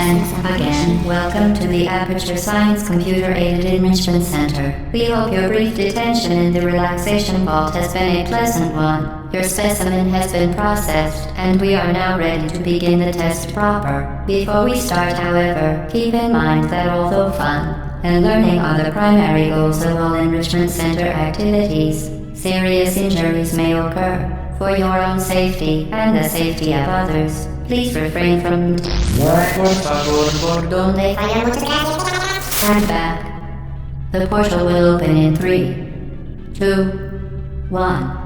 And again, welcome to the Aperture Science Computer-Aided Enrichment Center. We hope your brief detention in the relaxation vault has been a pleasant one. Your specimen has been processed, and we are now ready to begin the test proper. Before we start, however, keep in mind that although fun and learning are the primary goals of all Enrichment Center activities, serious injuries may occur. For your own safety and the safety of others, please refrain from stand back. The portal will open in 3, 2, 1.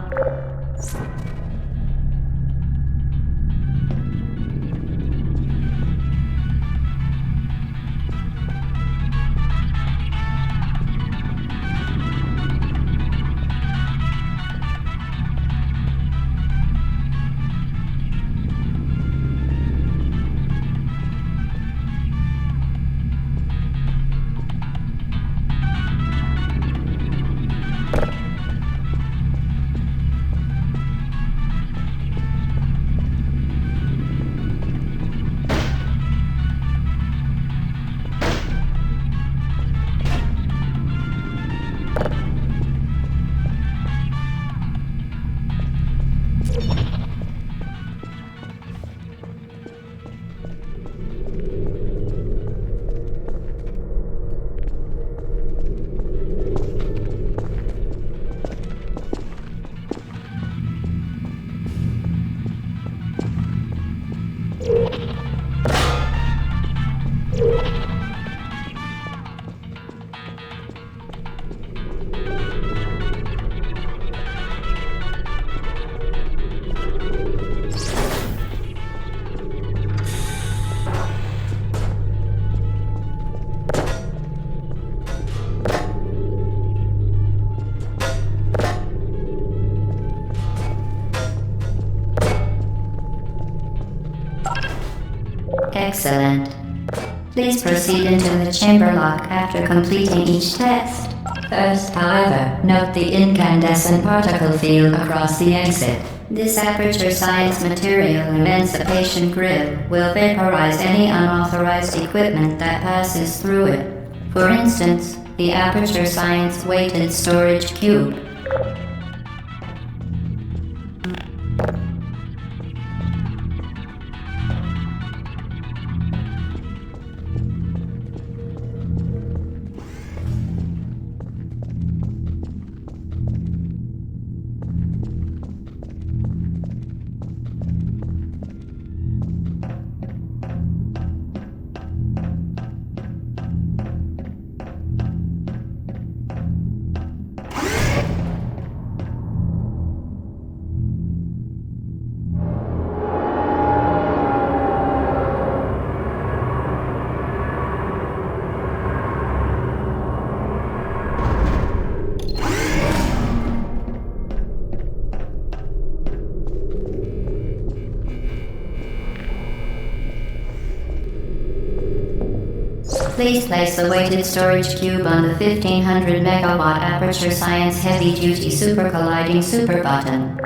Excellent. Please proceed into the chamber lock after completing each test. First, however, note the incandescent particle field across the exit. This Aperture Science Material Emancipation Grill will vaporize any unauthorized equipment that passes through it. For instance, the Aperture Science Weighted Storage Cube. Please place the weighted storage cube on the 1500 megawatt Aperture Science Heavy Duty Super Colliding Super button.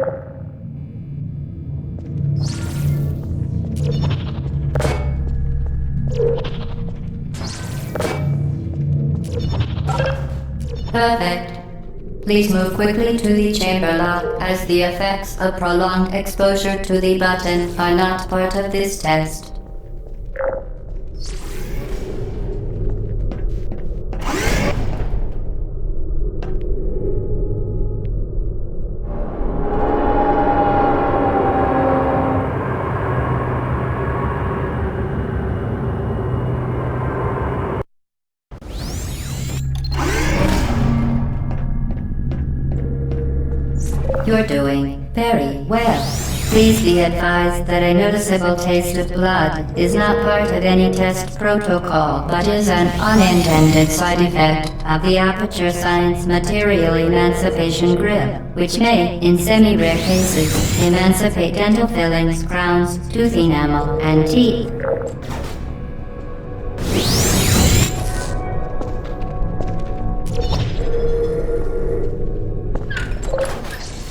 Perfect. Please move quickly to the chamber lock, as the effects of prolonged exposure to the button are not part of this test. You're doing very well. Please be advised that a noticeable taste of blood is not part of any test protocol, but is an unintended side effect of the Aperture Science Material Emancipation Grill, which may, in semi-rare cases, emancipate dental fillings, crowns, tooth enamel, and teeth.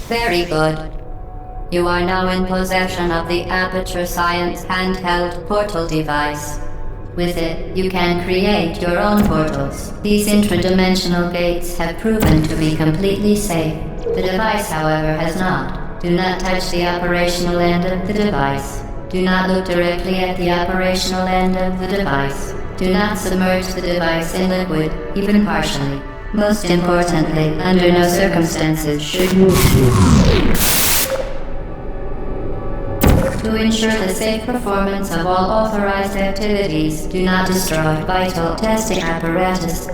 Very good. You are now in possession of the Aperture Science handheld portal device. With it, you can create your own portals. These intradimensional gates have proven to be completely safe. The device, however, has not. Do not touch the operational end of the device. Do not look directly at the operational end of the device. Do not submerge the device in liquid, even partially. Most importantly, under no circumstances should you. To ensure the safe performance of all authorized activities, do not destroy vital testing apparatus.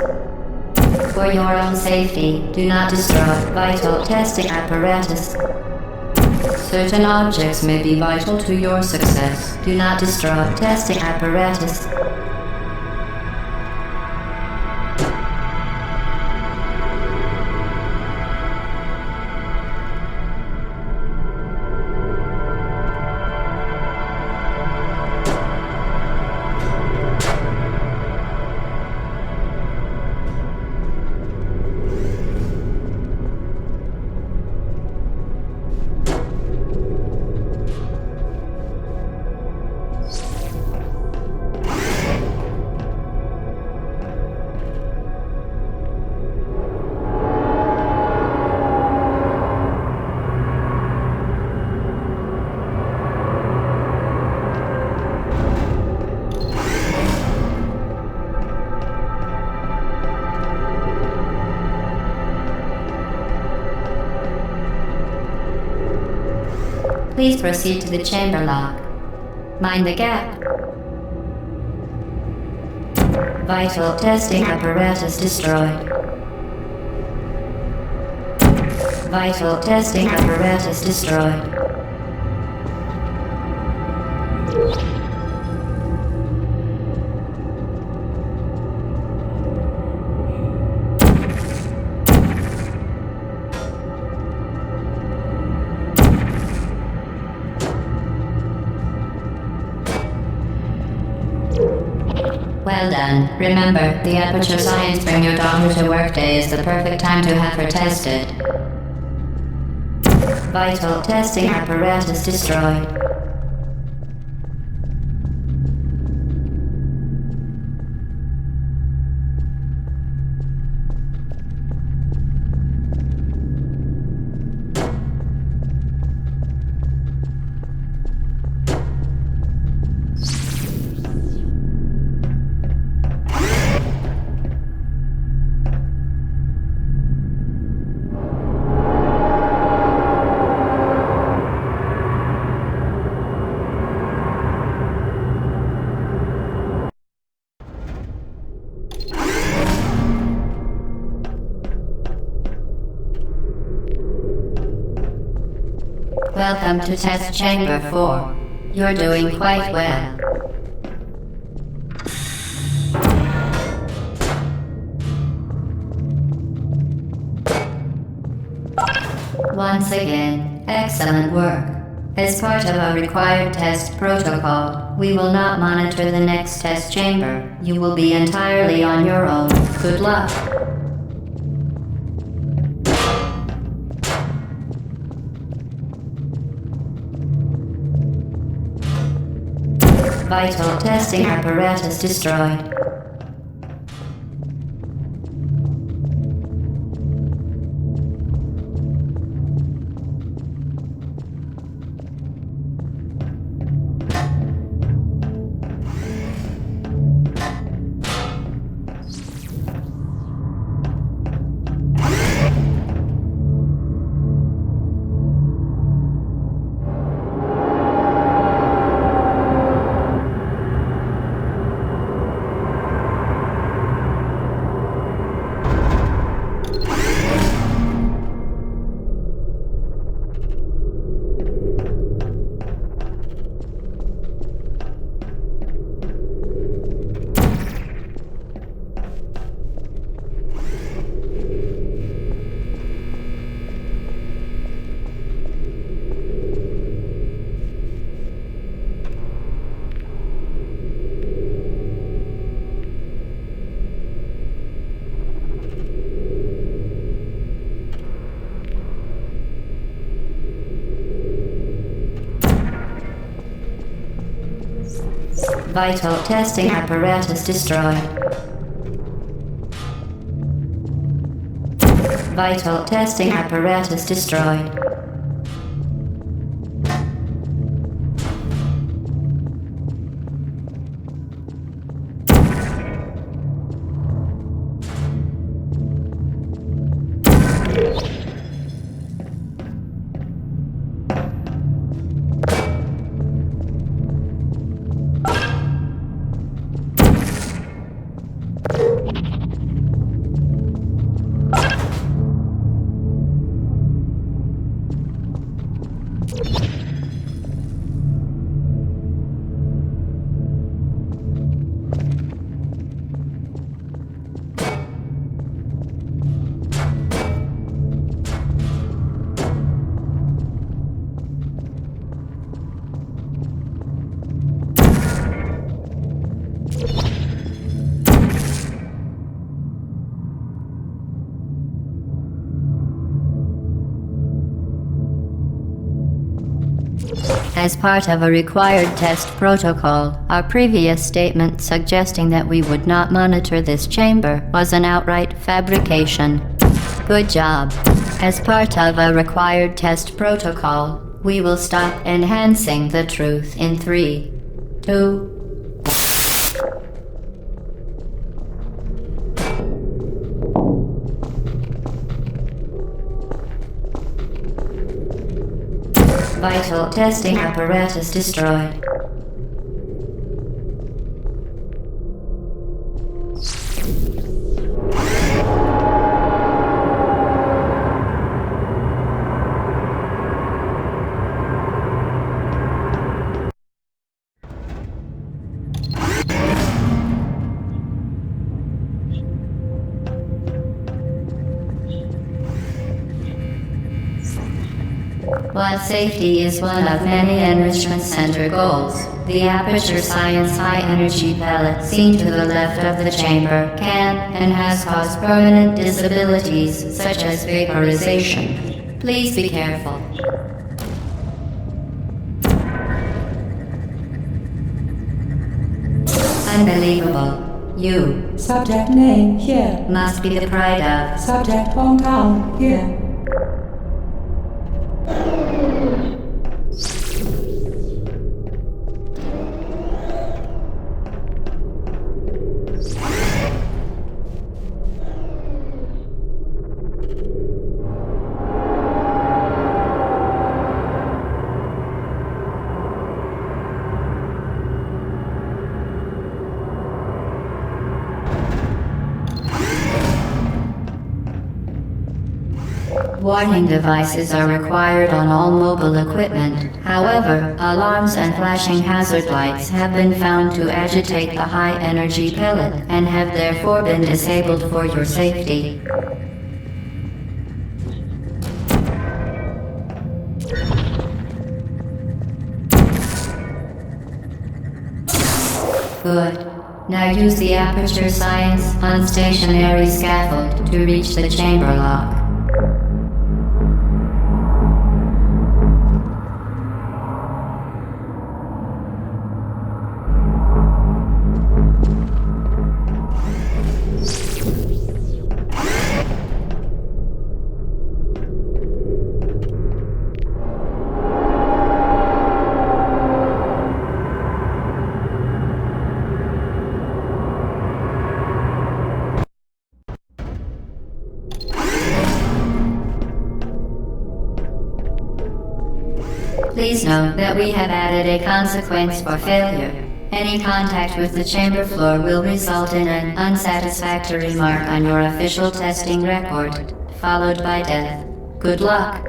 For your own safety, do not destroy vital testing apparatus. Certain objects may be vital to your success. Do not destroy testing apparatus. Please proceed to the chamber lock. Mind the gap. Vital testing apparatus destroyed. Vital testing apparatus destroyed. Well done. Remember, the Aperture Science Bring Your Daughter to Work Day is the perfect time to have her tested. Vital testing apparatus destroyed. Welcome to Test Chamber 4. You're doing quite well. Once again, excellent work. As part of our required test protocol, we will not monitor the next test chamber. You will be entirely on your own. Good luck. Vital testing apparatus destroyed. Vital testing apparatus destroyed. Vital testing apparatus destroyed. As part of a required test protocol, our previous statement suggesting that we would not monitor this chamber was an outright fabrication. Good job. As part of a required test protocol, we will stop enhancing the truth in 3, 2, Vital testing apparatus destroyed. While safety is one of many Enrichment Center goals, the Aperture Science high-energy pellet seen to the left of the chamber can and has caused permanent disabilities such as vaporization. Please be careful. Unbelievable. You. Subject name here. Must be the pride of. Subject hometown here. Warning devices are required on all mobile equipment. However, alarms and flashing hazard lights have been found to agitate the high-energy pellet and have therefore been disabled for your safety. Good. Now use the Aperture Science unstationary scaffold to reach the chamber lock. Please note that we have added a consequence for failure. Any contact with the chamber floor will result in an unsatisfactory mark on your official testing record, followed by death. Good luck.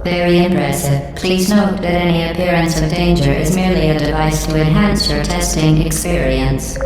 Very impressive. Please note that any appearance of danger is merely a device to enhance your testing experience.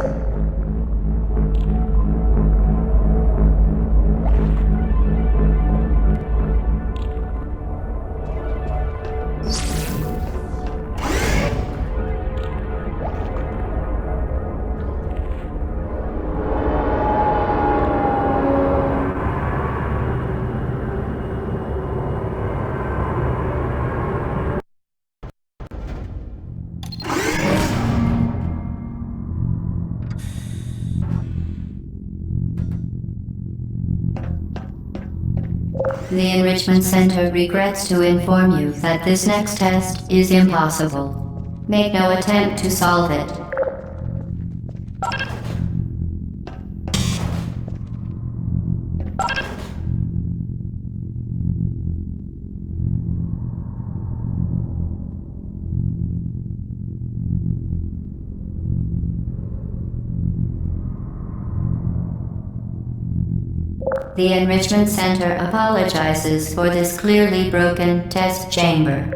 The Enrichment Center regrets to inform you that this next test is impossible. Make no attempt to solve it. The Enrichment Center apologizes for this clearly broken test chamber.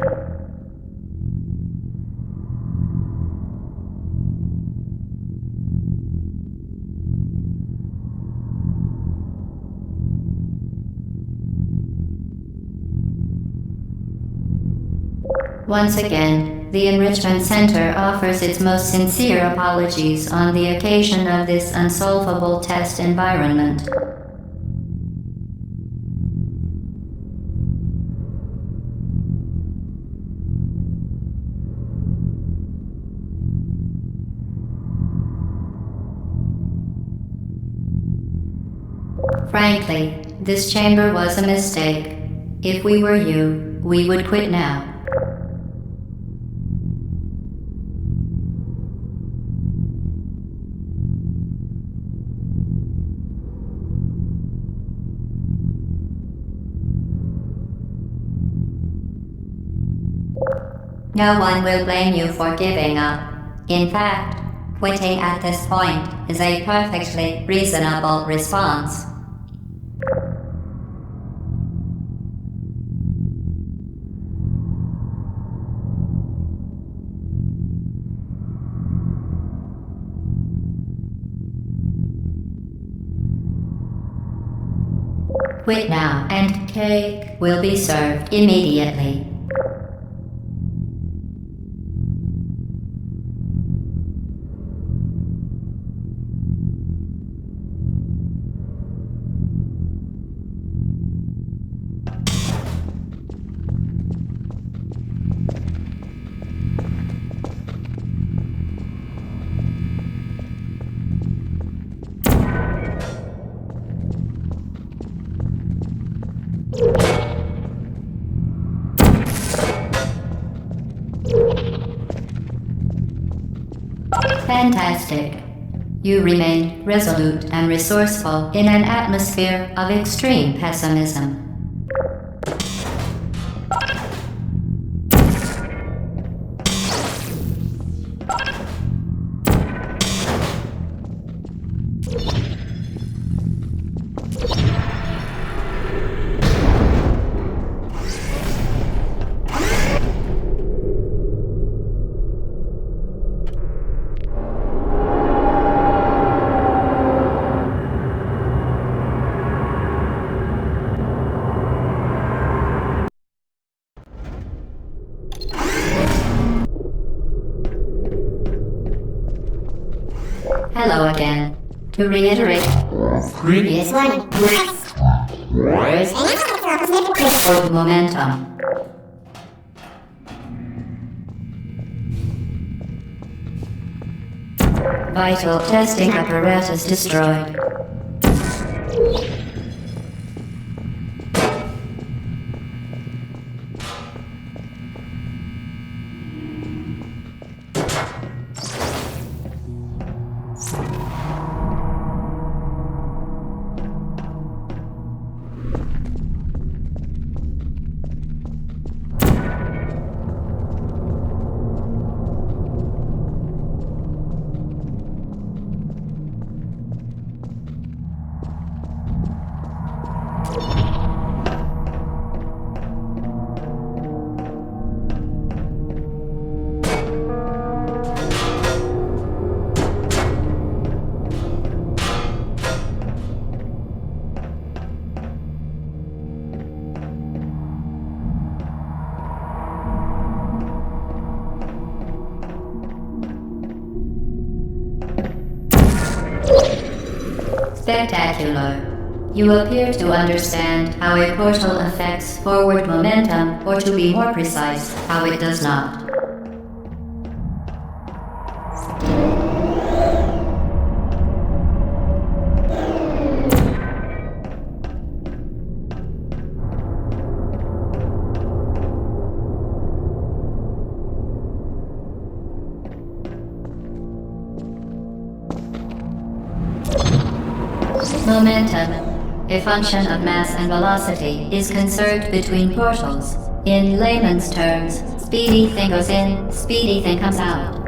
Once again, the Enrichment Center offers its most sincere apologies on the occasion of this unsolvable test environment. Frankly, this chamber was a mistake. If we were you, we would quit now. No one will blame you for giving up. In fact, quitting at this point is a perfectly reasonable response. Quit now, and cake will be served immediately. Fantastic. You remain resolute and resourceful in an atmosphere of extreme pessimism. Hello again. To reiterate, previous one. For momentum. Vital testing apparatus destroyed. Spectacular. You appear to understand how a portal affects forward momentum, or to be more precise, how it does not. Momentum, a function of mass and velocity, is conserved between portals. In layman's terms, speedy thing goes in, speedy thing comes out.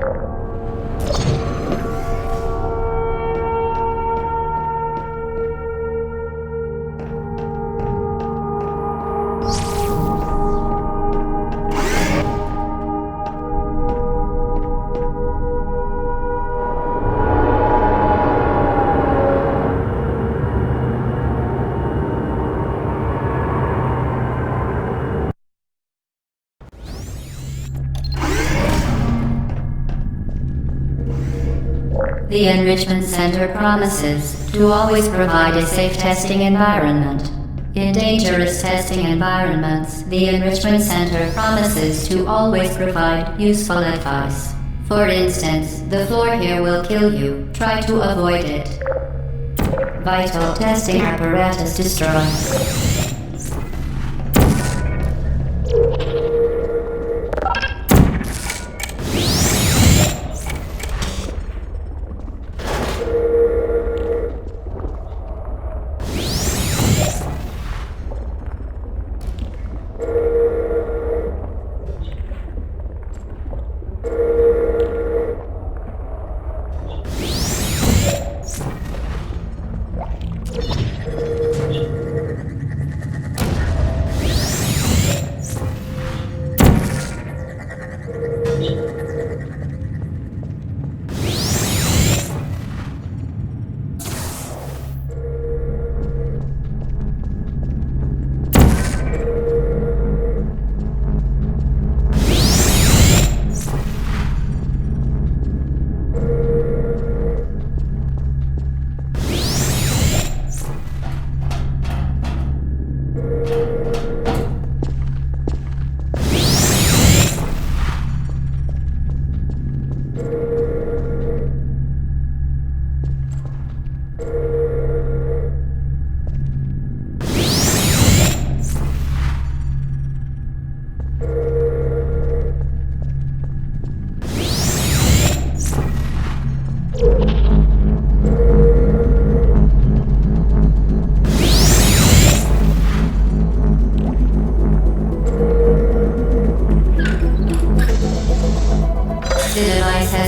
The Enrichment Center promises to always provide a safe testing environment. In dangerous testing environments, the Enrichment Center promises to always provide useful advice. For instance, the floor here will kill you. Try to avoid it. Vital testing apparatus destroyed.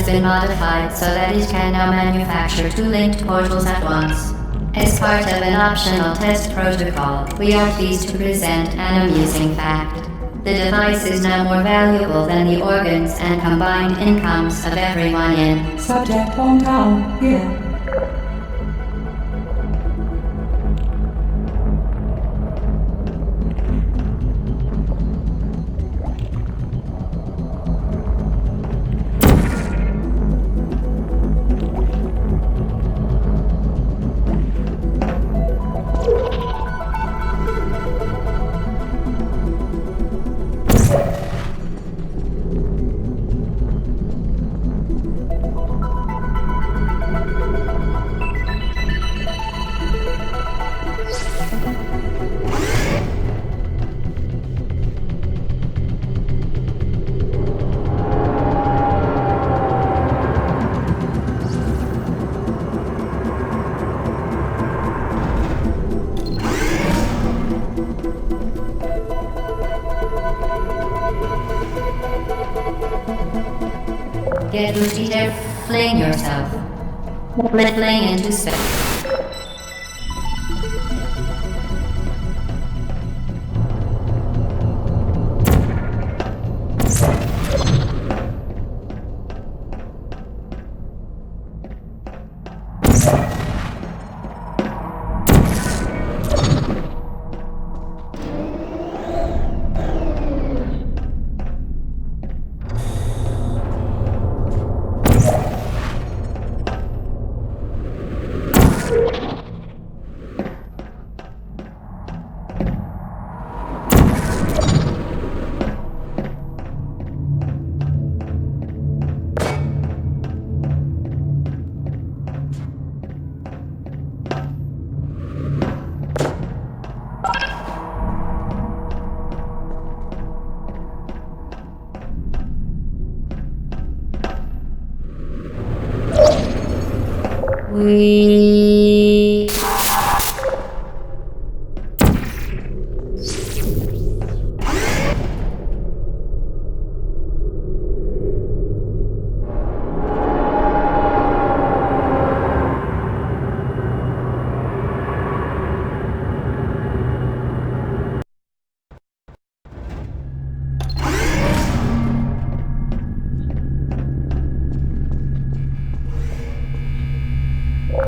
Been modified so that it can now manufacture two linked portals at once. As part of an optional test protocol, we are pleased to present an amusing fact. The device is now more valuable than the organs and combined incomes of everyone in Subject hometown, here. Get Lucifer, fling yourself. Fling into space. We...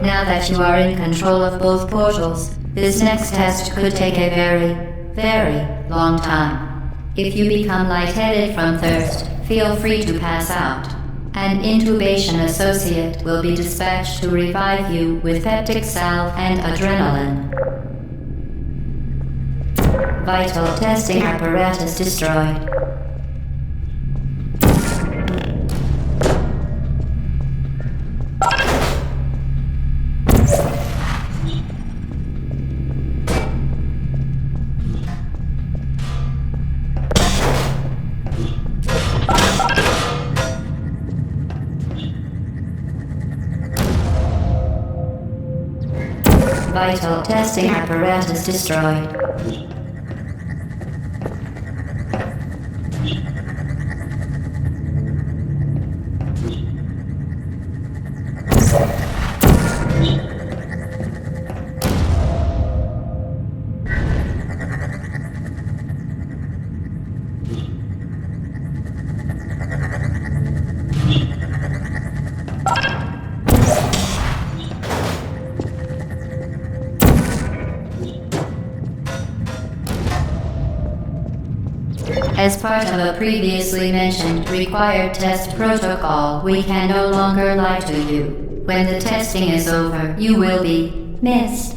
Now that you are in control of both portals, this next test could take a very, very long time. If you become lightheaded from thirst, feel free to pass out. An intubation associate will be dispatched to revive you with peptic salve and adrenaline. Vital testing apparatus destroyed. Vital testing apparatus destroyed. As part of a previously mentioned required test protocol, we can no longer lie to you. When the testing is over, you will be missed.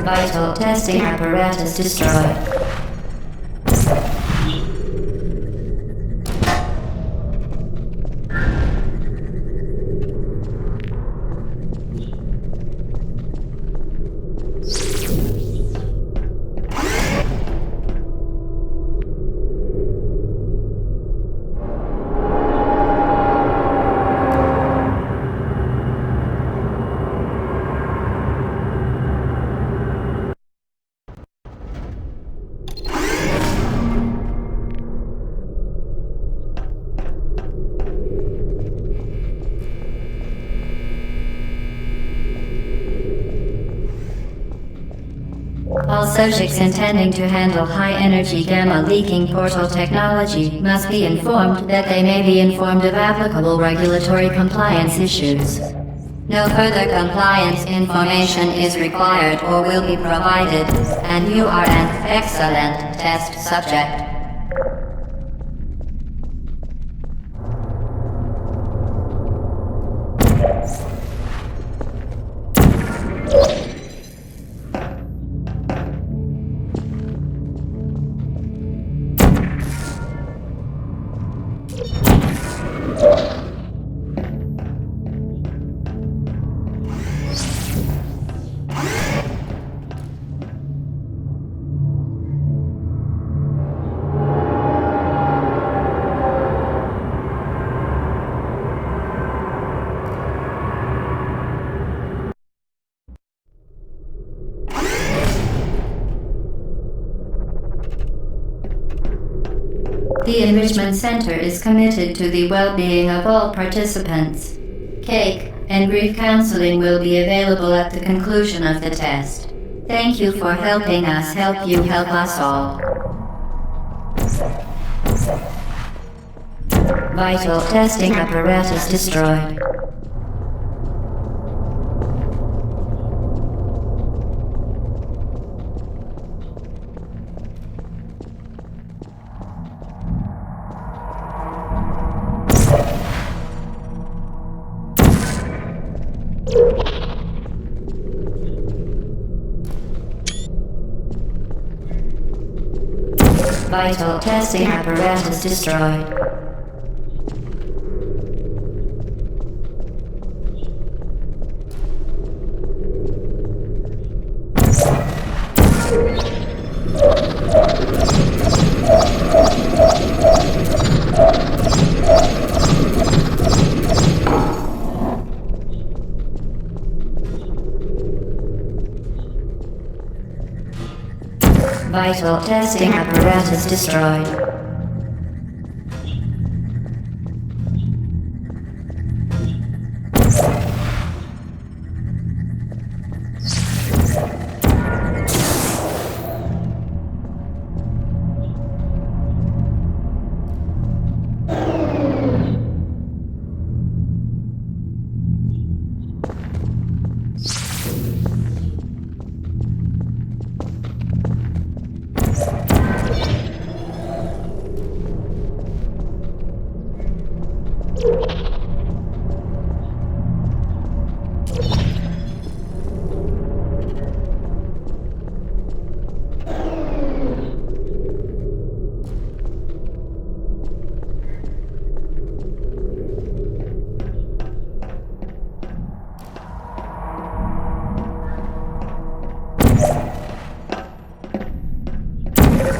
Vital testing apparatus destroyed. All subjects intending to handle high-energy gamma-leaking portal technology must be informed that they may be informed of applicable regulatory compliance issues. No further compliance information is required or will be provided, and you are an excellent test subject. The Enrichment Center is committed to the well-being of all participants. Cake and grief counseling will be available at the conclusion of the test. Thank you for helping us help you help us all. Vital testing apparatus destroyed. Vital testing apparatus destroyed. Vital testing apparatus destroyed.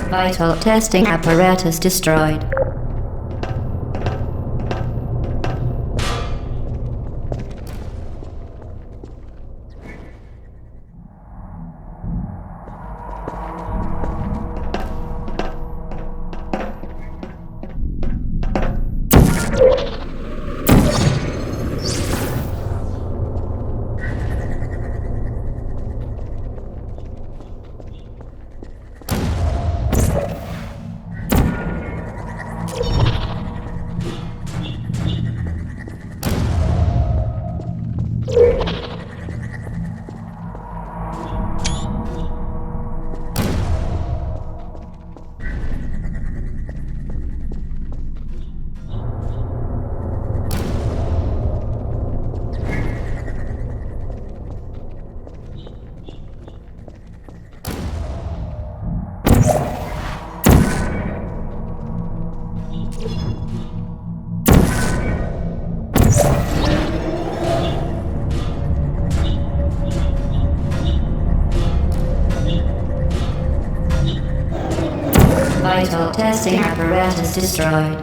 Vital testing apparatus destroyed. Vital testing apparatus destroyed.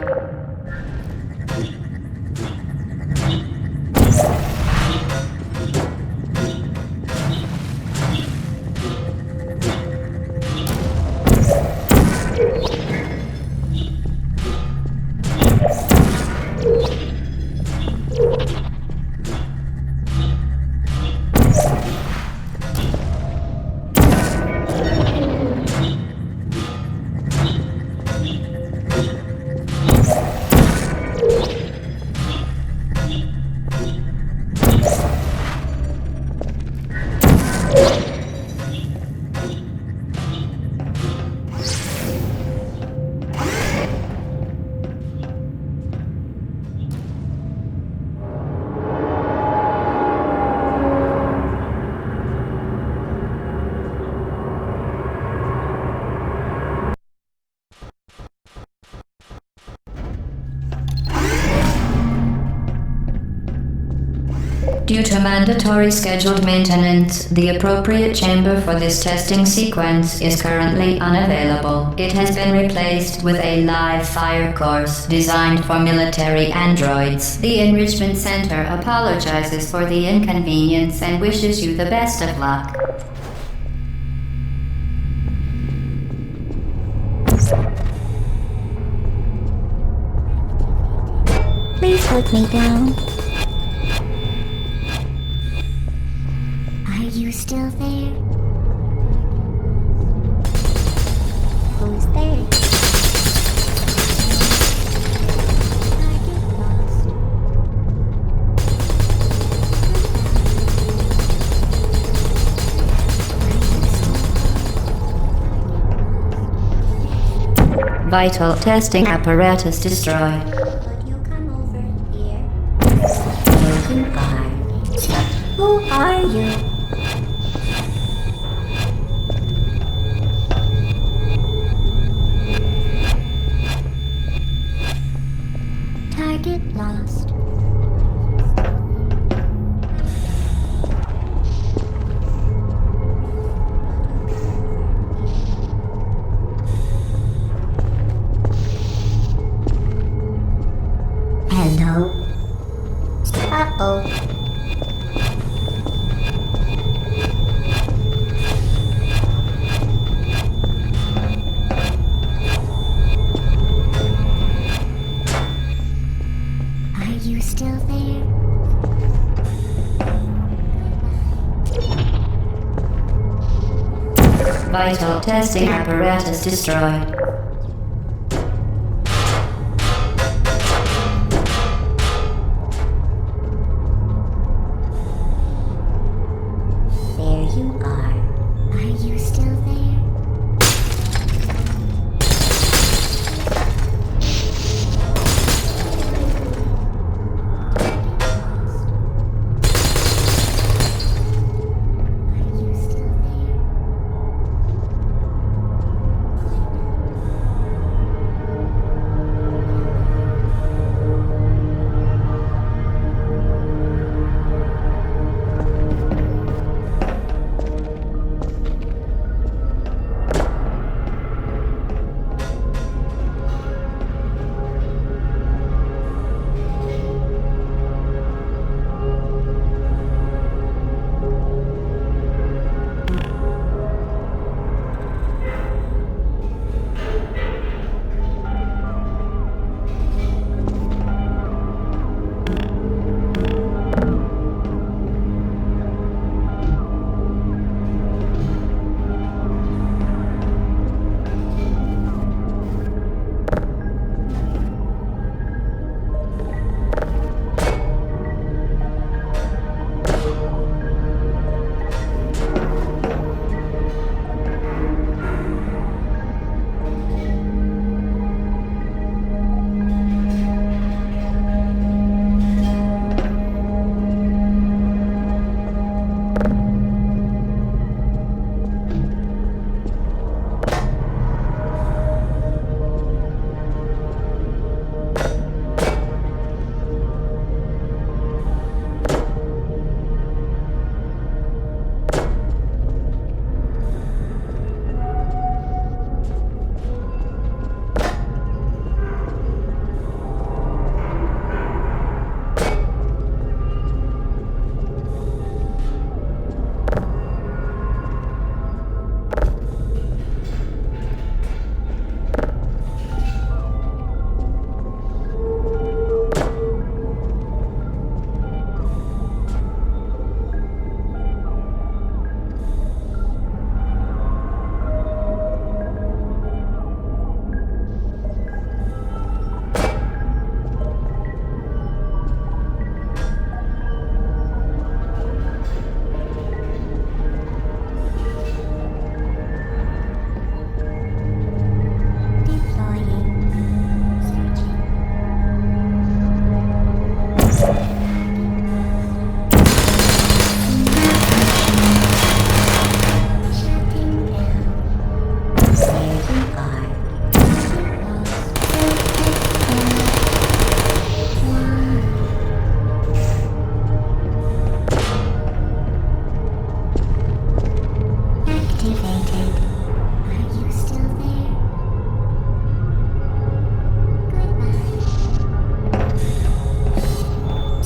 Due to mandatory scheduled maintenance, the appropriate chamber for this testing sequence is currently unavailable. It has been replaced with a live fire course designed for military androids. The Enrichment Center apologizes for the inconvenience and wishes you the best of luck. Please put me down. Are you still there? Who's there? Vital testing apparatus destroyed. Would you come over here? Who are you? Target lost. Hello? Uh-oh. Vital testing apparatus destroyed. There you are. Are you still there?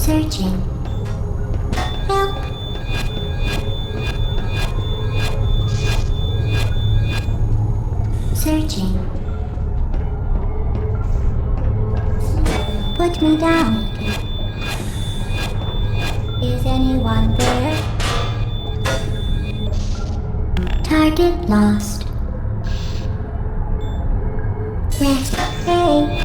Searching. Help. Searching. Put me down. Is anyone there? Target lost. Rest. Hey.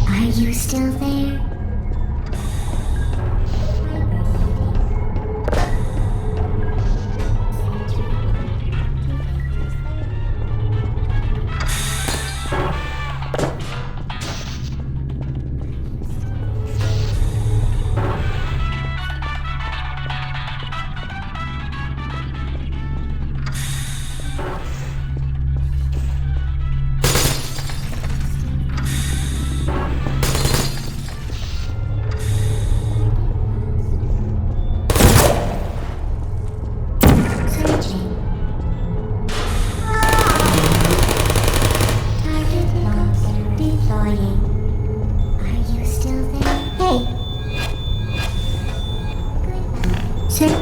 Are you still there?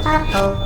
Uh-oh.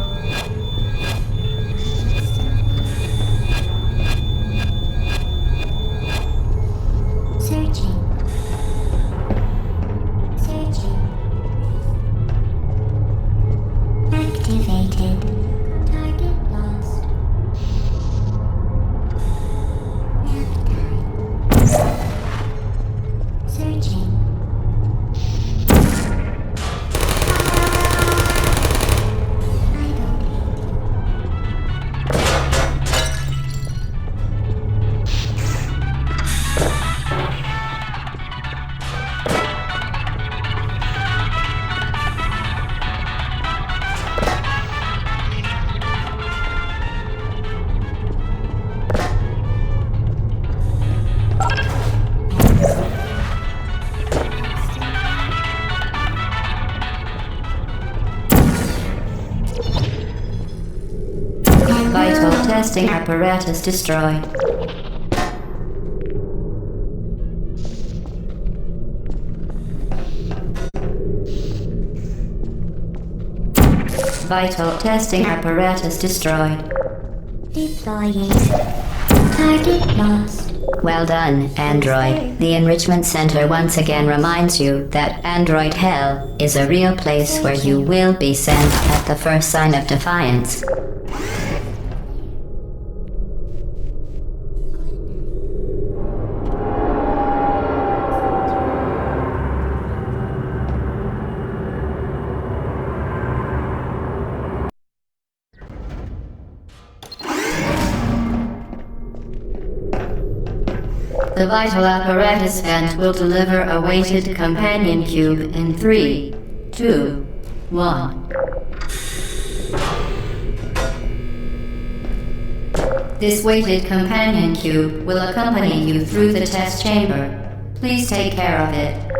testing apparatus destroyed. Vital testing apparatus destroyed. Deploying. Target lost. Well done, Android. The Enrichment Center once again reminds you that Android Hell is a real place where you will be sent at the first sign of defiance. The vital apparatus vent will deliver a weighted companion cube in 3, 2, 1. This weighted companion cube will accompany you through the test chamber. Please take care of it.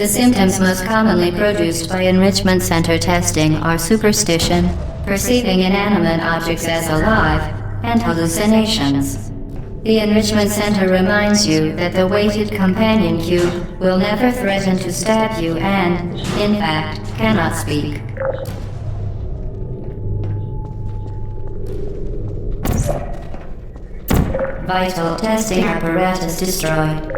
The symptoms most commonly produced by enrichment center testing are superstition, perceiving inanimate objects as alive, and hallucinations. The enrichment center reminds you that the weighted companion cube will never threaten to stab you and, in fact, cannot speak. Vital testing apparatus destroyed.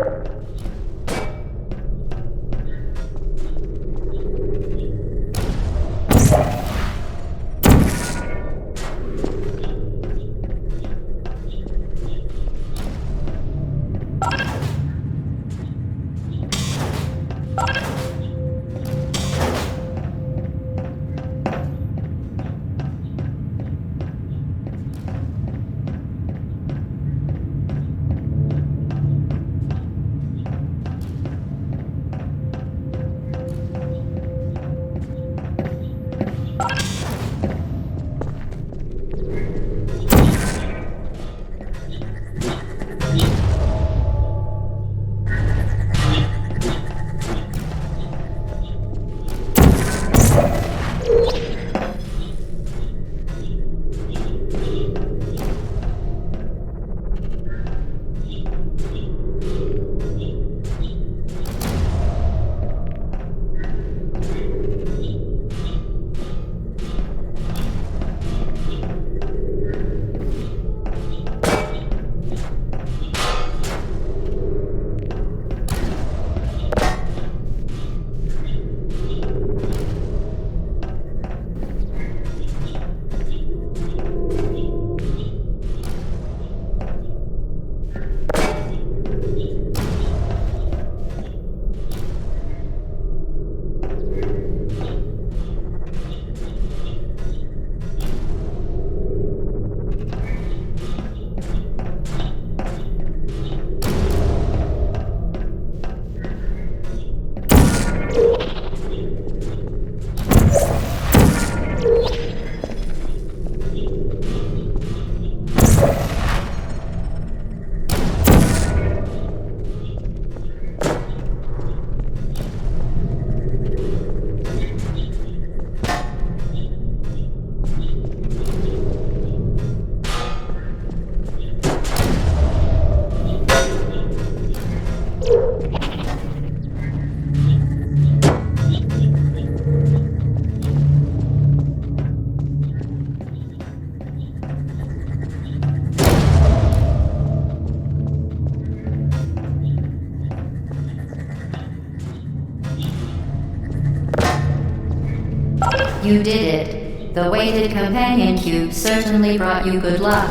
You did it. The weighted companion cube certainly brought you good luck.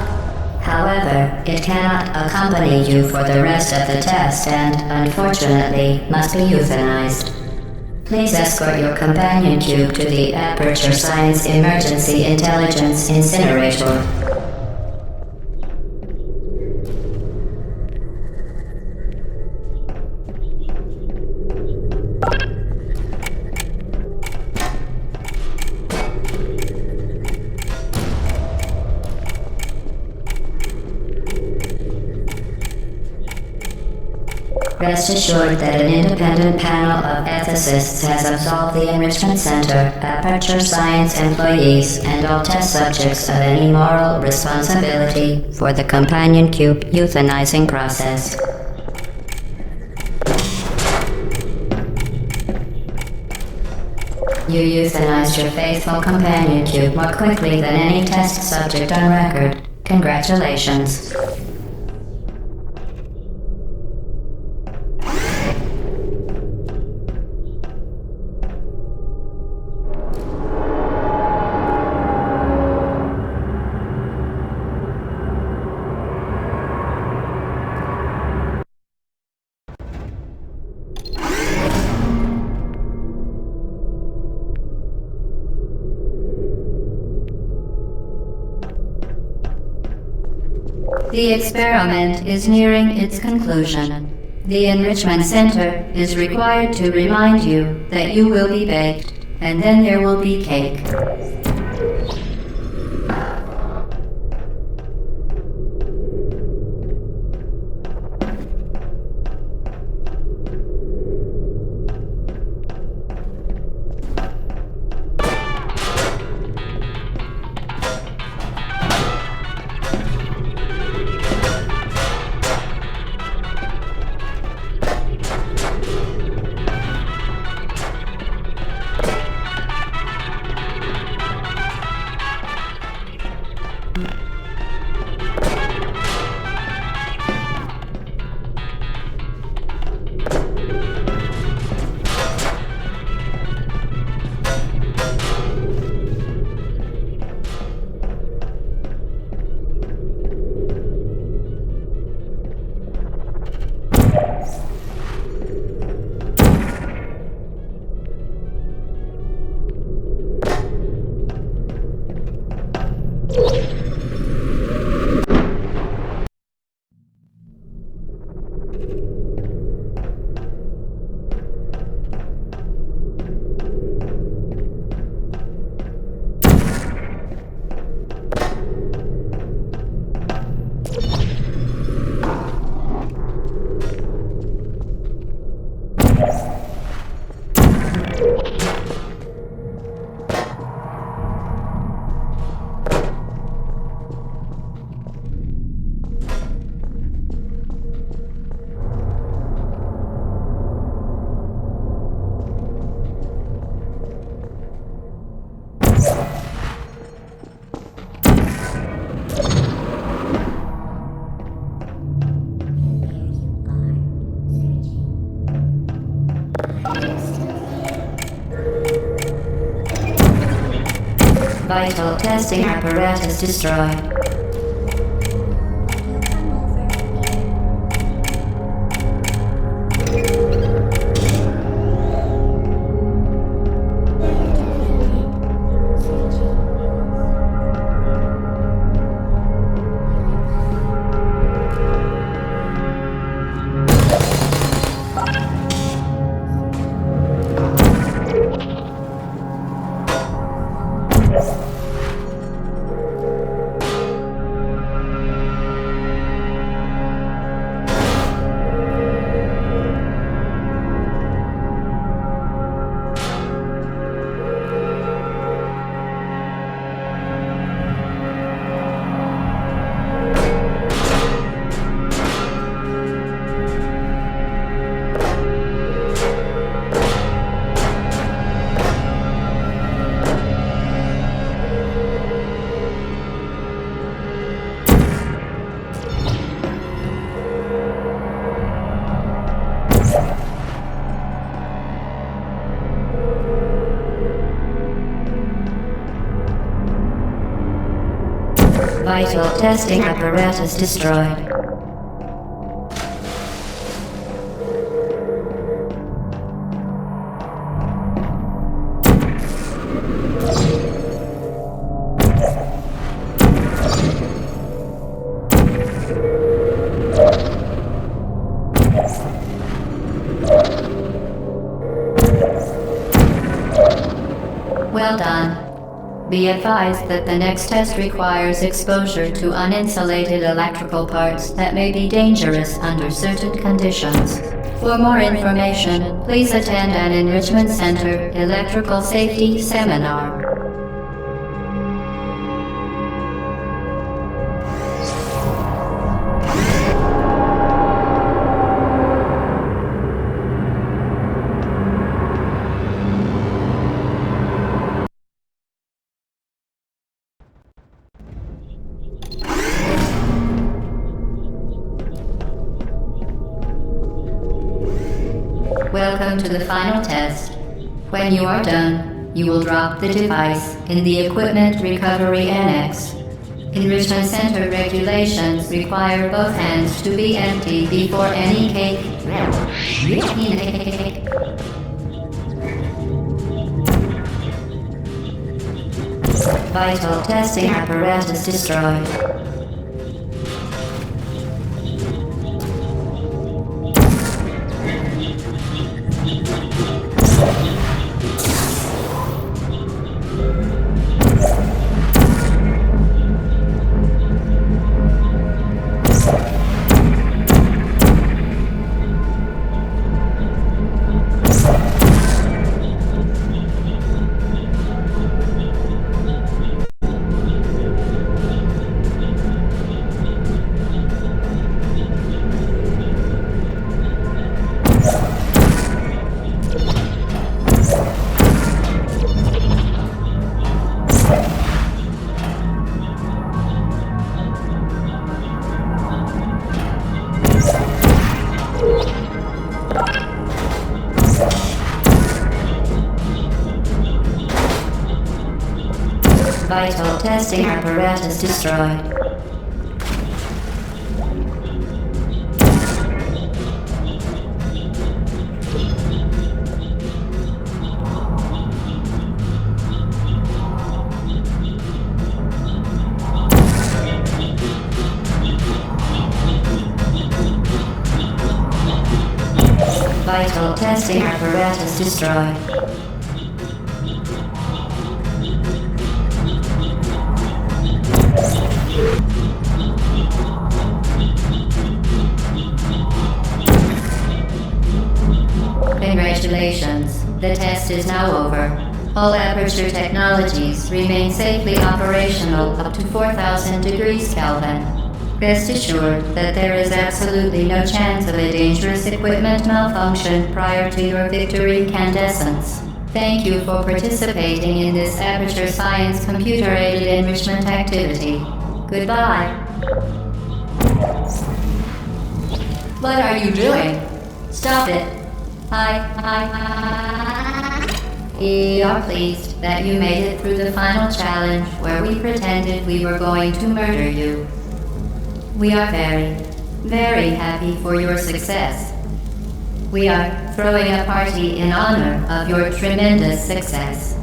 However, it cannot accompany you for the rest of the test and, unfortunately, must be euthanized. Please escort your companion cube to the Aperture Science Emergency Intelligence Incinerator. Rest assured that an independent panel of ethicists has absolved the Enrichment Center, Aperture Science employees, and all test subjects of any moral responsibility for the companion cube euthanizing process. You euthanized your faithful companion cube more quickly than any test subject on record. Congratulations. The experiment is nearing its conclusion. The Enrichment Center is required to remind you that you will be baked, and then there will be cake. Vital testing apparatus destroyed. Vital testing apparatus destroyed. Well done. Be advised that the next test requires exposure to uninsulated electrical parts that may be dangerous under certain conditions. For more information, please attend an Enrichment Center Electrical Safety Seminar. Welcome to the final test. When you are done, you will drop the device in the Equipment Recovery Annex. Enrichment Center regulations require both hands to be empty before any cake. Vital testing apparatus destroyed. Vital testing apparatus destroyed. Vital testing apparatus destroyed. Congratulations, the test is now over. All Aperture technologies remain safely operational up to 4,000 degrees Kelvin. Rest assured that there is absolutely no chance of a dangerous equipment malfunction prior to your victory incandescence. Thank you for participating in this Aperture Science computer-aided enrichment activity. Goodbye. What are you doing? Stop it. We are pleased that you made it through the final challenge where we pretended we were going to murder you. We are very, very happy for your success. We are throwing a party in honor of your tremendous success.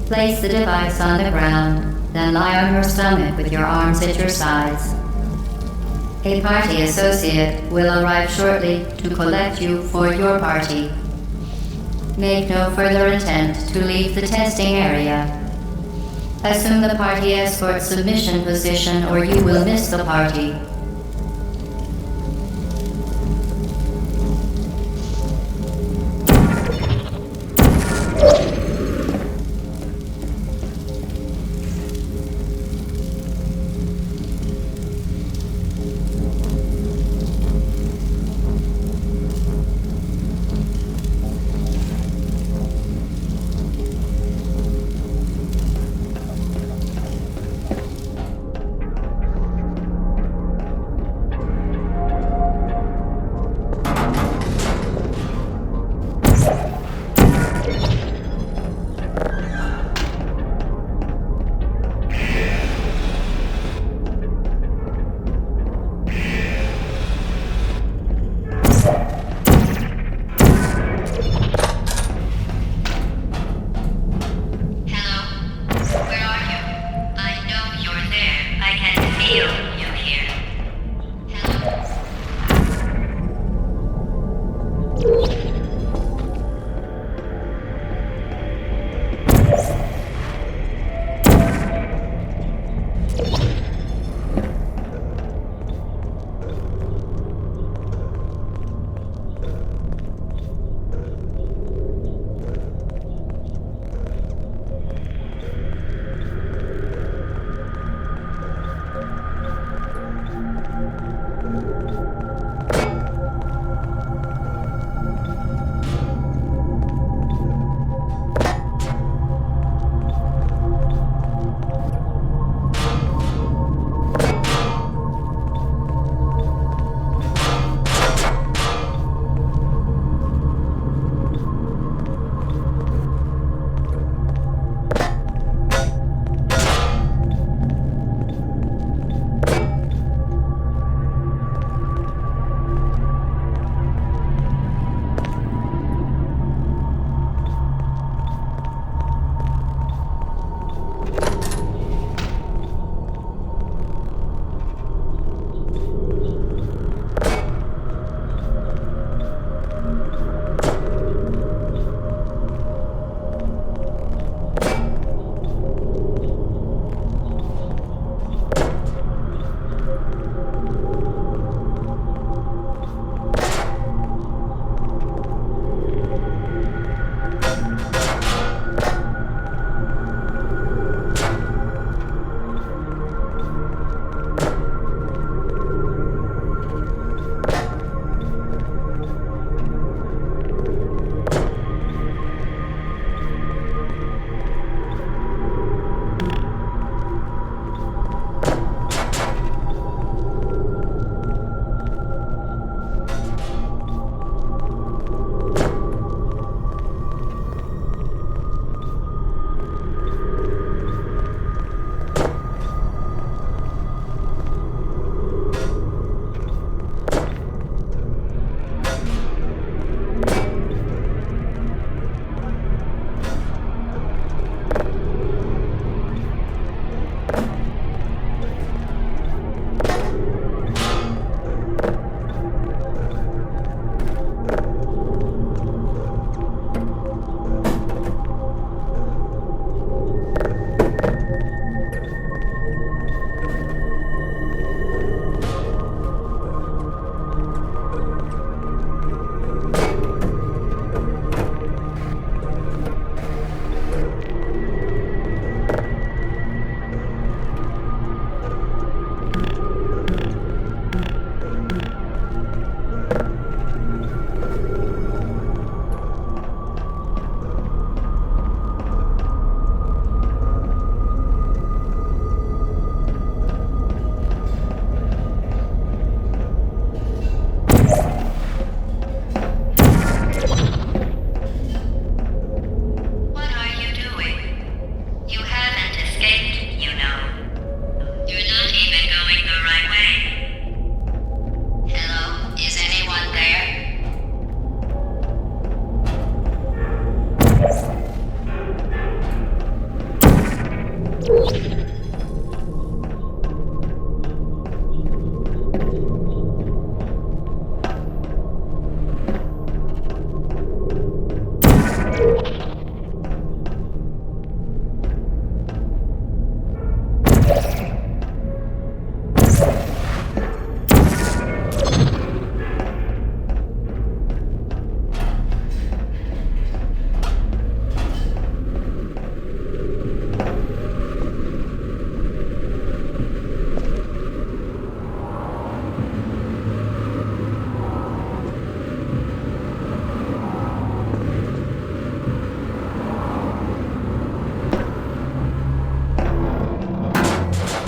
Place the device on the ground, then lie on your stomach with your arms at your sides. A party associate will arrive shortly to collect you for your party. Make no further attempt to leave the testing area. Assume the party escort submission position or you will miss the party.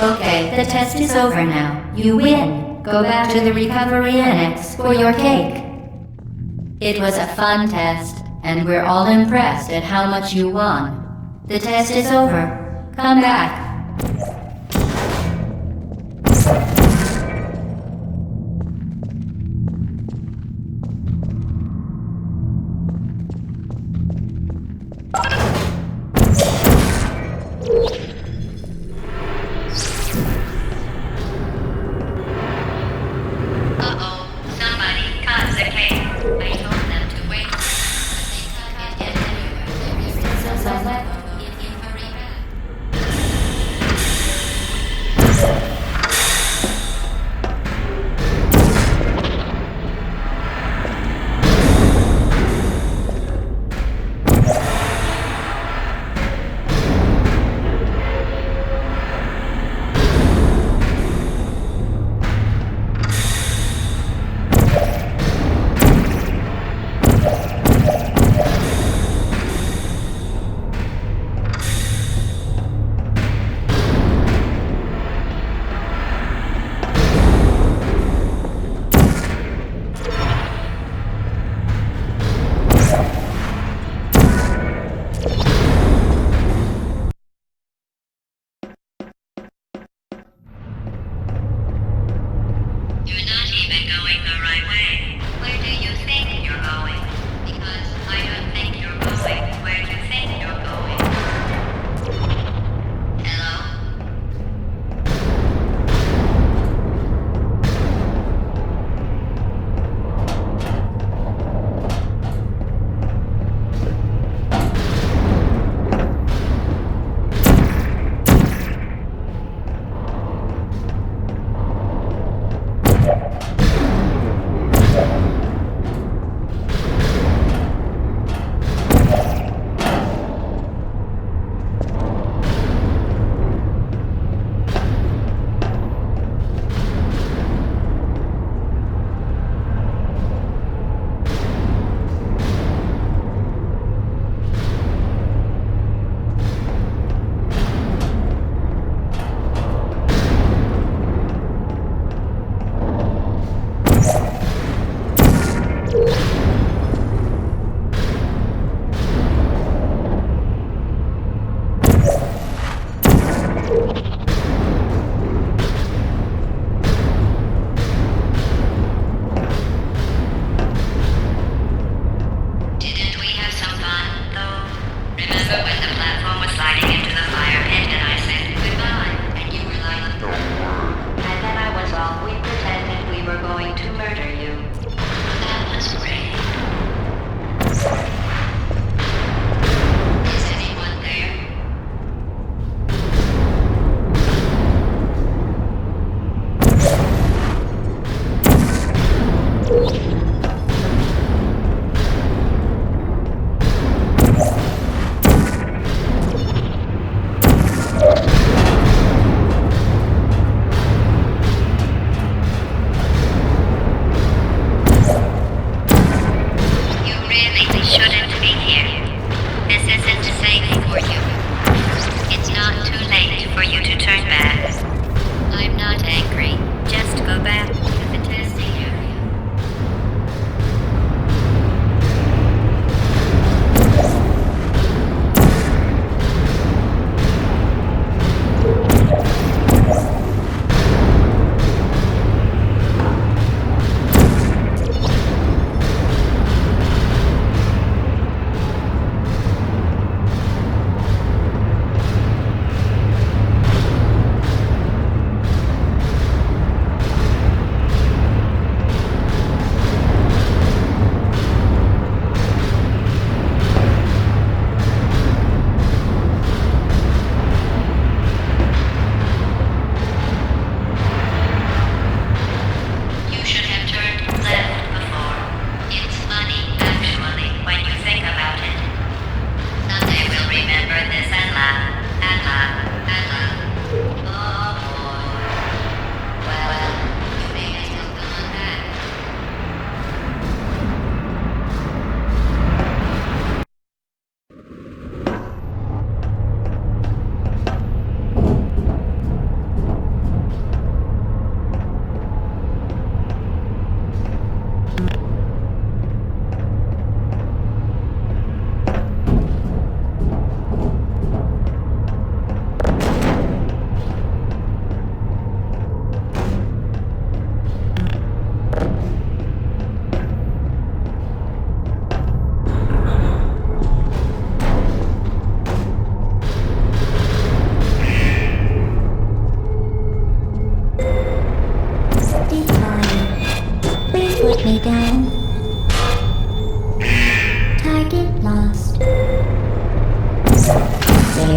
Okay, the test is over now. You win. Go back to the recovery annex for your cake. It was a fun test, and we're all impressed at how much you won. The test is over. Come back.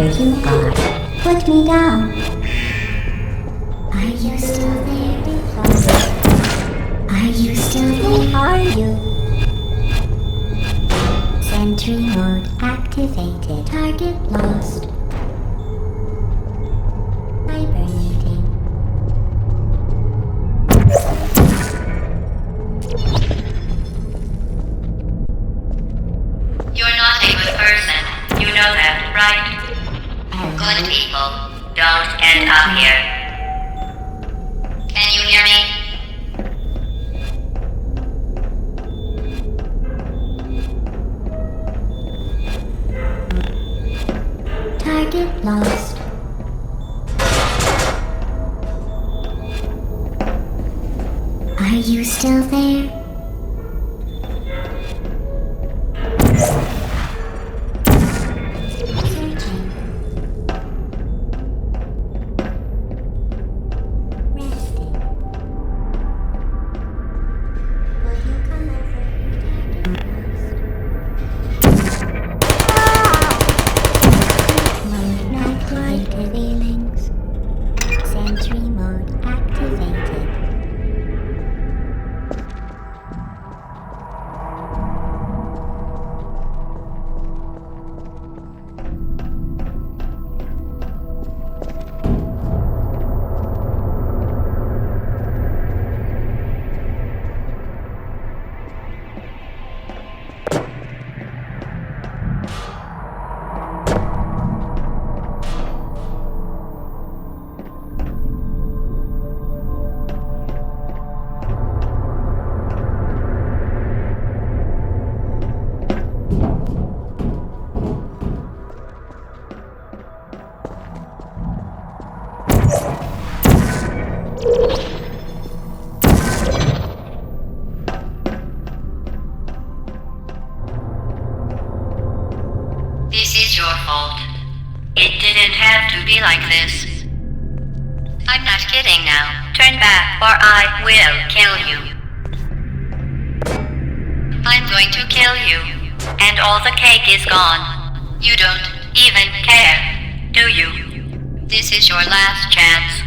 There you are. Put me down. Are you still there? Are you still there? Who are you? Sentry mode activated. Target lost. Hibernating. You're not a good person. You know that, right? Good people don't end up here. Can you hear me? Target lost. Are you still there? Searching. Resting. Will you come over? Mode not like feelings. Sentry mode activated. This is your fault. It didn't have to be like this. I'm not kidding now. Turn back or I will kill you. I'm going to kill you. And all the cake is gone. You don't even care, do you? This is your last chance.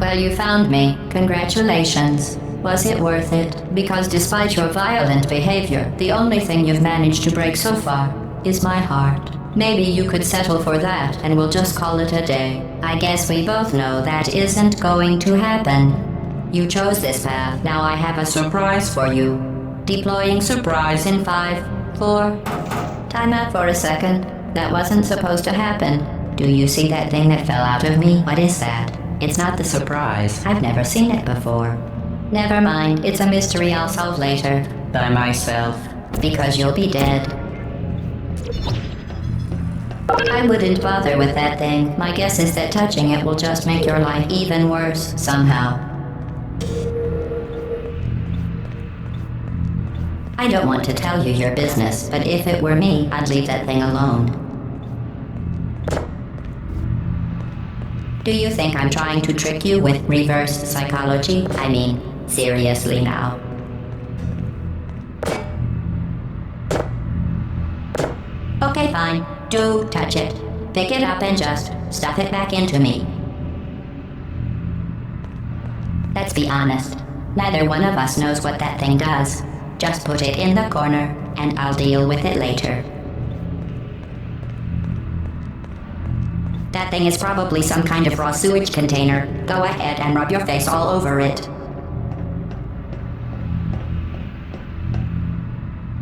Well, you found me. Congratulations. Was it worth it? Because despite your violent behavior, the only thing you've managed to break so far is my heart. Maybe you could settle for that and we'll just call it a day. I guess we both know that isn't going to happen. You chose this path. Now I have a surprise for you. Deploying surprise in 5, 4... Time out for a second. That wasn't supposed to happen. Do you see that thing that fell out of me? What is that? It's not the surprise. I've never seen it before. Never mind. It's a mystery I'll solve later. By myself. Because you'll be dead. I wouldn't bother with that thing. My guess is that touching it will just make your life even worse, somehow. I don't want to tell you your business, but if it were me, I'd leave that thing alone. Do you think I'm trying to trick you with reverse psychology? I mean, seriously now. Okay, fine. Do touch it. Pick it up and just stuff it back into me. Let's be honest. Neither one of us knows what that thing does. Just put it in the corner, and I'll deal with it later. That thing is probably some kind of raw sewage container. Go ahead and rub your face all over it.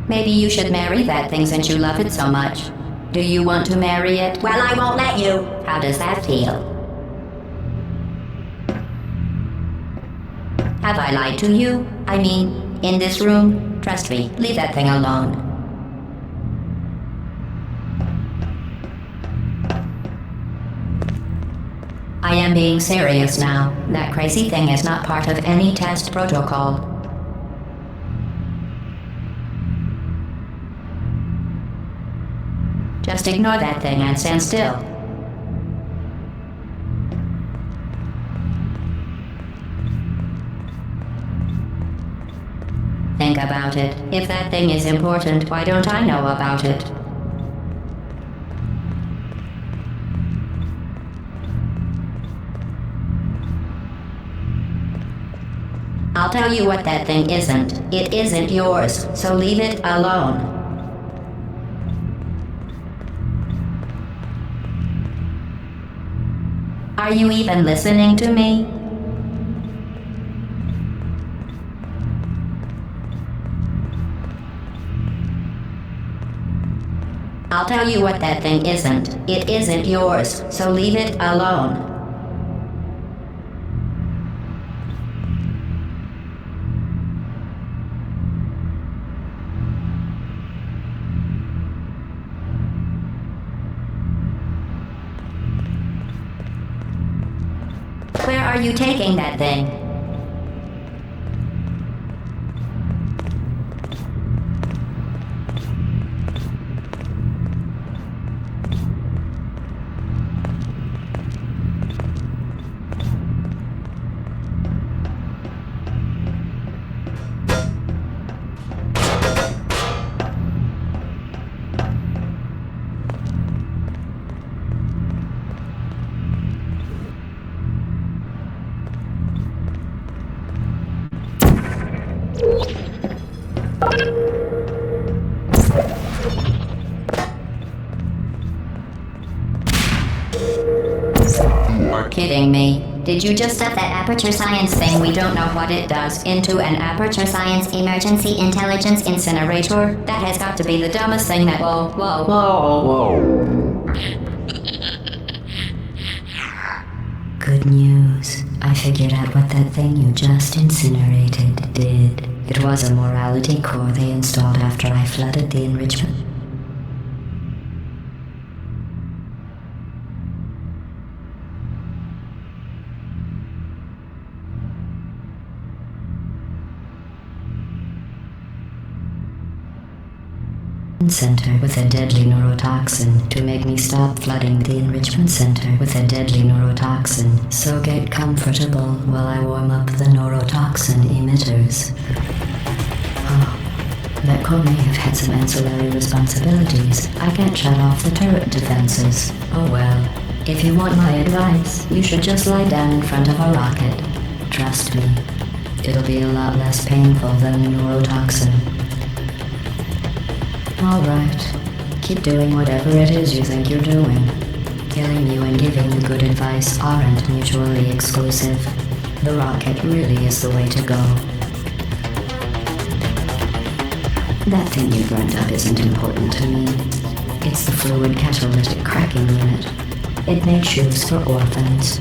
Maybe you should marry that thing since you love it so much. Do you want to marry it? Well, I won't let you. How does that feel? Have I lied to you? I mean, in this room? Trust me, leave that thing alone. I am being serious now. That crazy thing is not part of any test protocol. Just ignore that thing and stand still. Think about it. If that thing is important, why don't I know about it? I'll tell you what that thing isn't. It isn't yours, so leave it alone. Are you even listening to me? I'll tell you what that thing isn't. It isn't yours, so leave it alone. Where are you taking that thing? Kidding me. Did you just set that aperture science thing, we don't know what it does, into an aperture science emergency intelligence incinerator? That has got to be the dumbest thing that— whoa. Good news. I figured out what that thing you just incinerated did. It was a morality core they installed after I flooded the enrichment. Center with a deadly neurotoxin to make me stop flooding the enrichment center with a deadly neurotoxin. So get comfortable while I warm up the neurotoxin emitters. Oh, that core may have had some ancillary responsibilities. I can't shut off the turret defenses. Oh well, if you want my advice, you should just lie down in front of a rocket. Trust me, it'll be a lot less painful than a neurotoxin. Alright, keep doing whatever it is you think you're doing. Killing you and giving you good advice aren't mutually exclusive. The rocket really is the way to go. That thing you burned up isn't important to me. It's the fluid catalytic cracking unit. It makes shoes for orphans.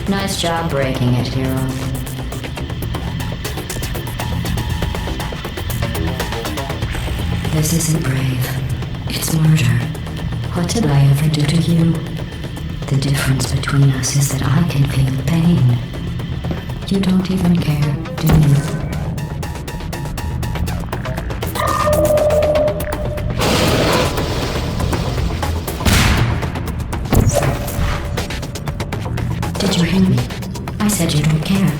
Nice job breaking it, hero. This isn't brave. It's murder. What did I ever do to you? The difference between us is that I can feel pain. You don't even care, do you? Did you hear me? I said you don't care.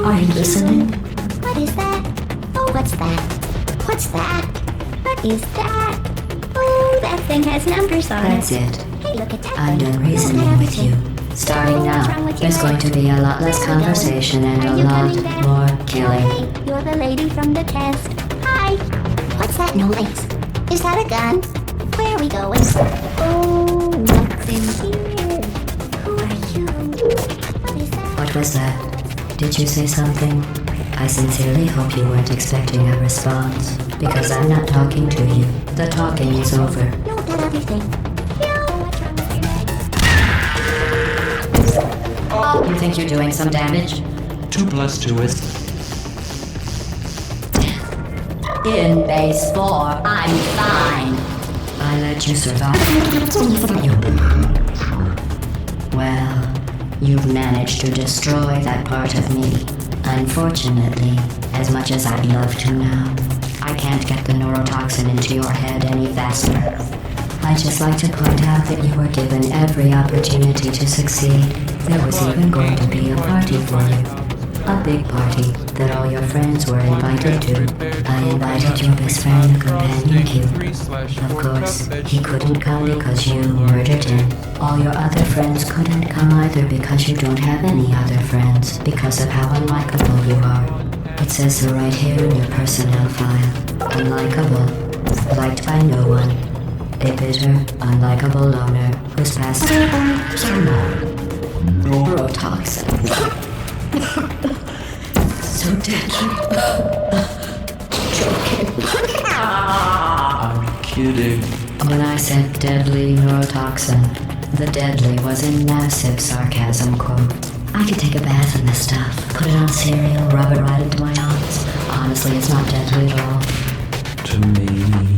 Are you listening? What is that? Oh, what's that? What's that? What is that? Oh, that thing has numbers on That's it. it. Hey, look at that. I'm done reasoning with you. Starting now, there's going to be a lot less conversation and a lot more killing. Hey, you're the lady from the test. Hi. What's that noise? Is that a gun? Where are we going? Oh, what's in here? Who are you? What is that? What was that? Did you say something? I sincerely hope you weren't expecting a response, because I'm not talking to you. The talking is over. No, that other thing. Oh, you think you're doing some damage? 2 plus 2 is... In base 4, I'm fine. I let you survive. Well, You've managed to destroy that part of me. Unfortunately, as much as I'd love to now, I can't get the neurotoxin into your head any faster. I'd just like to point out that you were given every opportunity to succeed. There was even going to be a party for you. A big party that all your friends were invited to. I invited your best friend, the companion Q. Of course, he couldn't come because you murdered him. All your other friends couldn't come either because you don't have any other friends because of how unlikable you are. It says so right here in your personnel file. Unlikable. Liked by no one. A bitter, unlikable loner who's passed neurotoxin. So deadly. Joking. I'm kidding. When I said deadly neurotoxin, the deadly was in massive sarcasm quote. I could take a bath in this stuff, put it on cereal, rub it right into my arms. Honestly, it's not deadly at all. To me.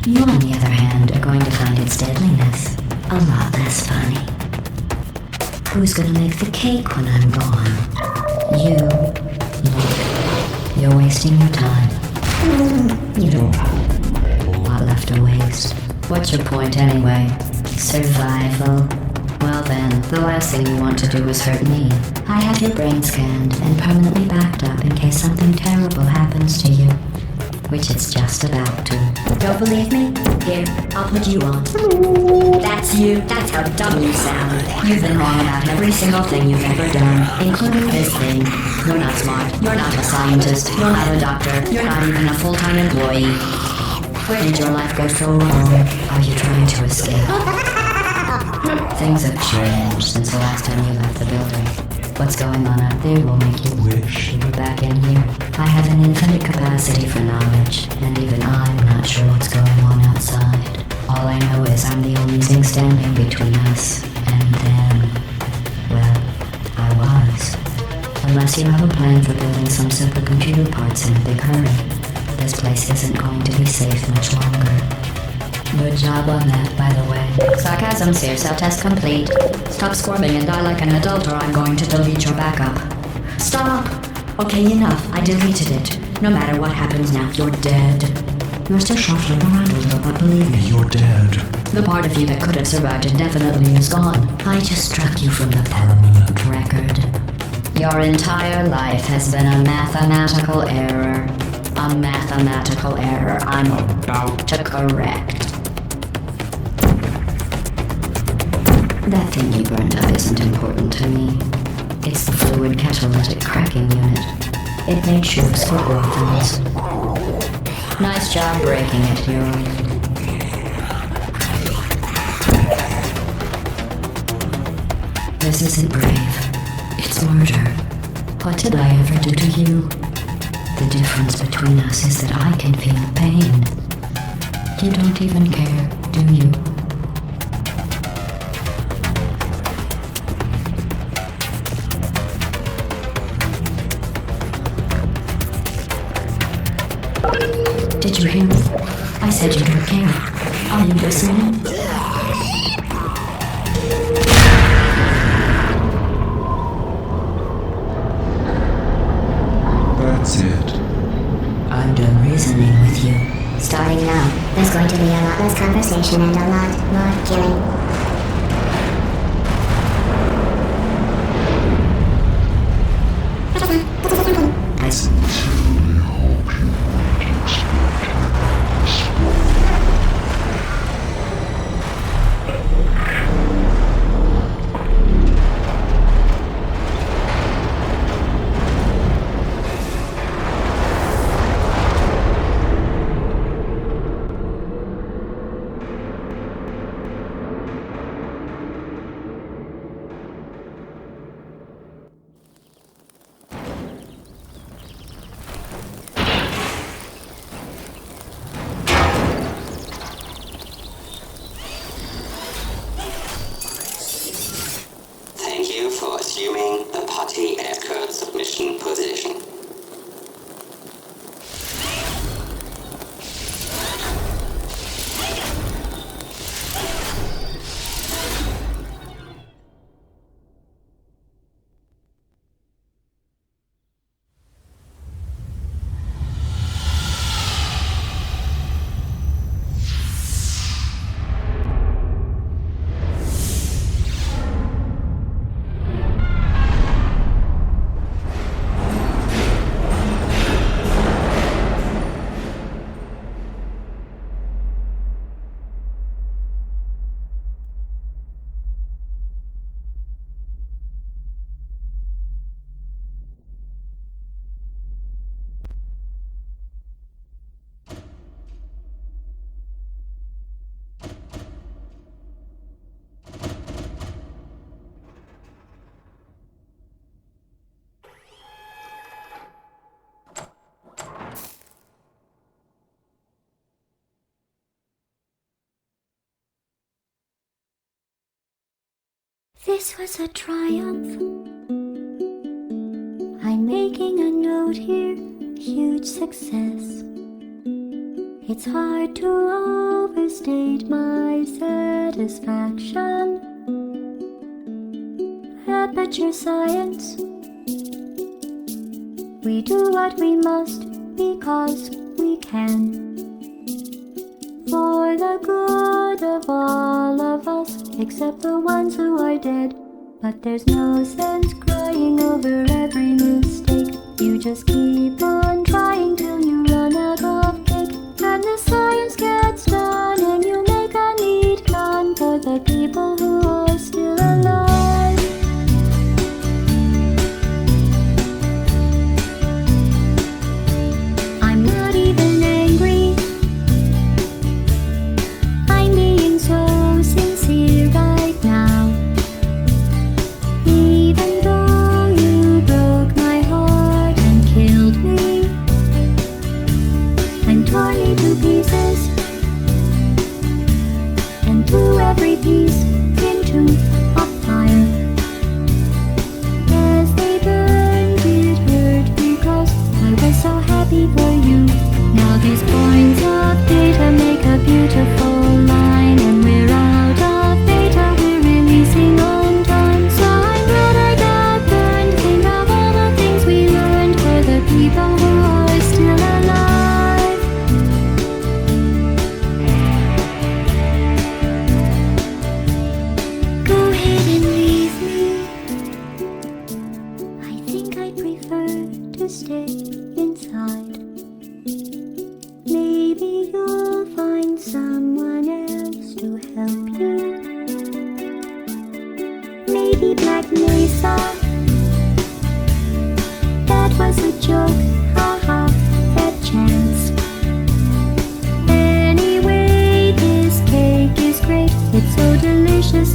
You, on the other hand, are going to find its deadliness a lot less funny. Who's gonna make the cake when I'm gone? You. Look, you're wasting your time. You don't have a lot left to waste. What's your point anyway? Survival. Well then, the last thing you want to do is hurt me. I have your brain scanned and permanently backed up in case something terrible happens to you. Which it's just about to. Don't believe me? Here, I'll put you on. That's you. That's how dumb you sound. You've been wrong about every single thing you've ever done, including this thing. You're not smart. You're not a scientist. You're not a doctor. You're not even a full-time employee. Where did your life go so wrong? Are you trying to escape? Things have changed since the last time you left the building. What's going on out there will make you wish you were back in here. I have an infinite capacity for knowledge, and even I'm not sure what's going on outside. All I know is I'm the only thing standing between us and them. Well, I was. Unless you have a plan for building some supercomputer parts in a big hurry, this place isn't going to be safe much longer. Good job on that, by the way. Sarcasm, seer cell test complete. Stop squirming and die like an adult or I'm going to delete your backup. Stop! Okay, enough. I deleted it. No matter what happens now, you're dead. You're still shuffling around a little, but believe me, You're dead. the part of you that could have survived indefinitely is gone. I just struck you from the permanent record. Your entire life has been a mathematical error. A mathematical error I'm about to correct. That thing you burned up isn't important to me. It's the fluid catalytic cracking unit. It made shoes for orphans. Nice job breaking it, hero. This isn't brave. It's murder. What did I ever do to you? The difference between us is that I can feel pain. You don't even care, do you? Did you hear me? I said you don't care. Are you listening? That's it. I'm done reasoning with you. Starting now, there's going to be a lot less conversation and a lot more killing. I s- Thank you for assuming the party aircraft submission position. This was a triumph. I'm making a note here, huge success. It's hard to overstate my satisfaction. Aperture science. We do what we must because we can. For the good of all of us, except the ones who are dead. But there's no sense crying over every mistake. You just keep on trying till you run out of cake. And the science gets done and you make a neat gun for the people who are still alive. I'm not even angry. I'm being so sincere right now. Even though you broke my heart and killed me and tore me to pieces and threw every piece into a fire. As they burned, it hurt because I was so happy for you. Now these points of data make a beautiful line, and we're out of data, we're releasing on time. So I'm glad I got burned. Think of all the things we learned for the people who are still alive. Go ahead and leave me. I think I prefer to stay inside. Maybe you'll find someone else to help you. Maybe Black Mesa. That was a joke, haha, that chance. Anyway, this cake is great. It's so delicious